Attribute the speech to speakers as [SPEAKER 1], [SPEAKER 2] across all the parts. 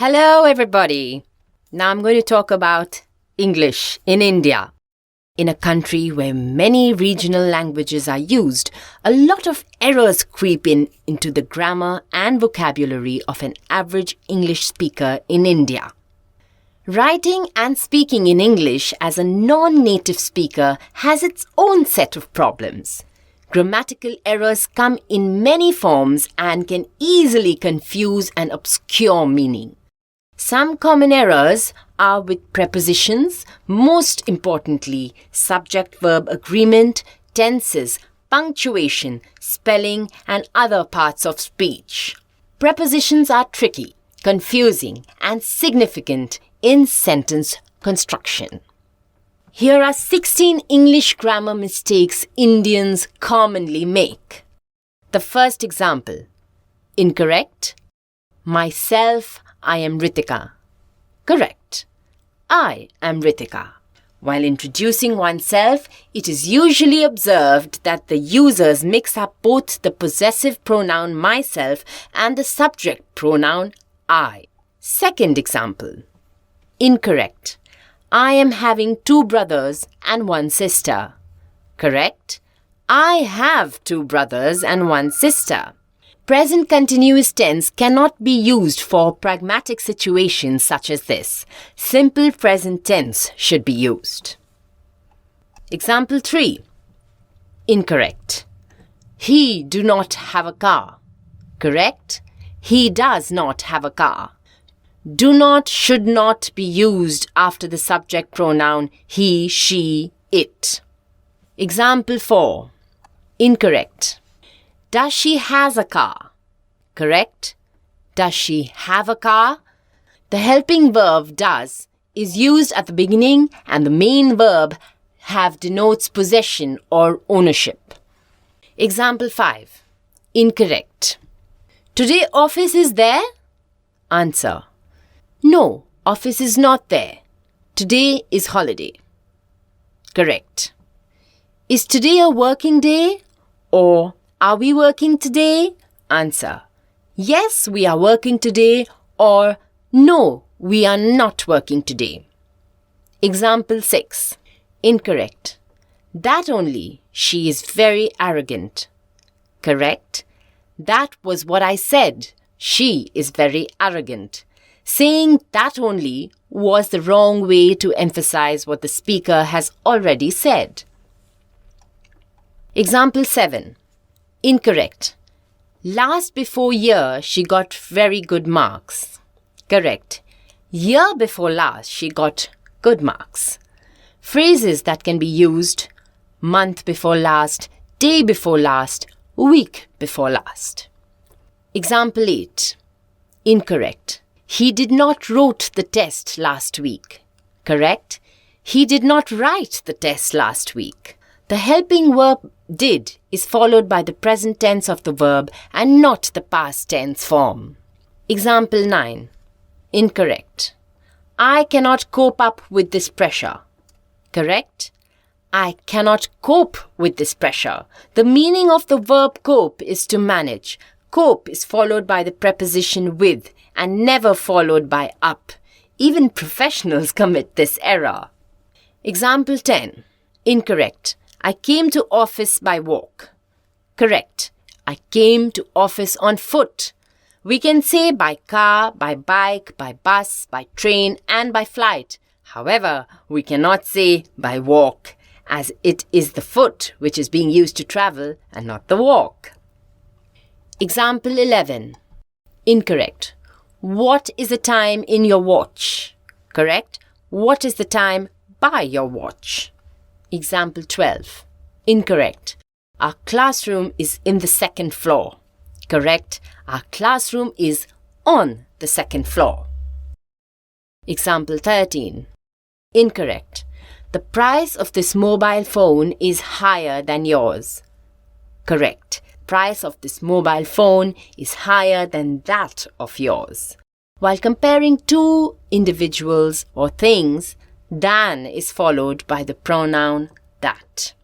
[SPEAKER 1] Hello, everybody. Now I'm going to talk about English in India. In a country where many regional languages are used, a lot of errors creep into the grammar and vocabulary of an average English speaker in India. Writing and speaking in English as a non-native speaker has its own set of problems. Grammatical errors come in many forms and can easily confuse and obscure meaning. Some common errors are with prepositions, most importantly, subject-verb agreement, tenses, punctuation, spelling, and other parts of speech. Prepositions are tricky, confusing, and significant in sentence construction. Here are 16 English grammar mistakes Indians commonly make. The first example: incorrect. Myself, I am Ritika. Correct. I am Ritika. While introducing oneself, it is usually observed that the users mix up both the possessive pronoun myself and the subject pronoun I. Second example: incorrect. I am having 2 brothers and 1 sister. Correct. I have 2 brothers and 1 sister. Present continuous tense cannot be used for pragmatic situations such as this. Simple present tense should be used. Example 3. Incorrect. He do not have a car. Correct. He does not have a car. Do not should not be used after the subject pronoun he, she, it. Example 4. Incorrect. Does she has a car? Correct. Does she have a car? The helping verb does is used at the beginning and the main verb have denotes possession or ownership. Example 5. Incorrect. Today office is there? Answer: no, office is not there. Today is holiday. Correct. Is today a working day? Or are we working today? Answer: yes, we are working today, or no, we are not working today. Example 6. Incorrect. That only, she is very arrogant. Correct. That was what I said. She is very arrogant. Saying that only was the wrong way to emphasize what the speaker has already said. Example 7. Incorrect. Last before year, she got very good marks. Correct. Year before last, she got good marks. Phrases that can be used: month before last, day before last, week before last. Example 8. Incorrect. He did not wrote the test last week. Correct. He did not write the test last week. The helping verb did is followed by the present tense of the verb and not the past tense form. Example 9. Incorrect. I cannot cope up with this pressure. Correct. I cannot cope with this pressure. The meaning of the verb cope is to manage. Cope is followed by the preposition with and never followed by up. Even professionals commit this error. Example 10. Incorrect. I came to office by walk. Correct. I came to office on foot. We can say by car, by bike, by bus, by train, and by flight. However, we cannot say by walk, as it is the foot which is being used to travel and not the walk. Example 11. Incorrect. What is the time in your watch? Correct. What is the time by your watch? Example 12. Incorrect. Our classroom is in the 2nd floor. Correct. Our classroom is on the 2nd floor. Example 13. Incorrect. The price of this mobile phone is higher than yours. Correct. Price of this mobile phone is higher than that of yours. While comparing two individuals or things, than is followed by the pronoun that.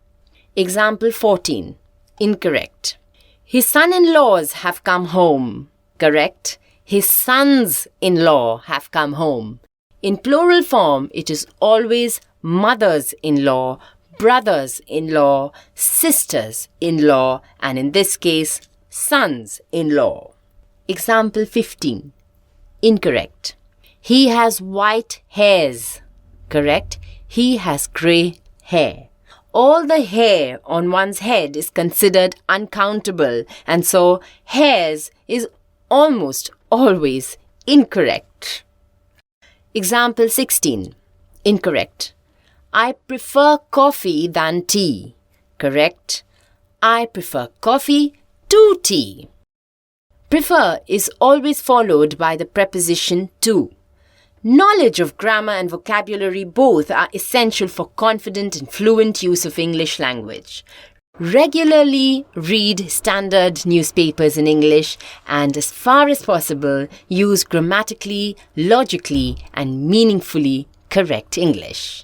[SPEAKER 1] Example 14. Incorrect. His son-in-laws have come home. Correct. His sons-in-law have come home. In plural form, it is always mothers-in-law, brothers-in-law, sisters-in-law, and in this case, sons-in-law. Example 15. Incorrect. He has white hairs. Correct. He has grey hair. All the hair on one's head is considered uncountable, and so hairs is almost always incorrect. Example 16. Incorrect. I prefer coffee than tea. Correct. I prefer coffee to tea. Prefer is always followed by the preposition to. Knowledge of grammar and vocabulary both are essential for confident and fluent use of English language. Regularly read standard newspapers in English and, as far as possible, use grammatically, logically, and meaningfully correct English.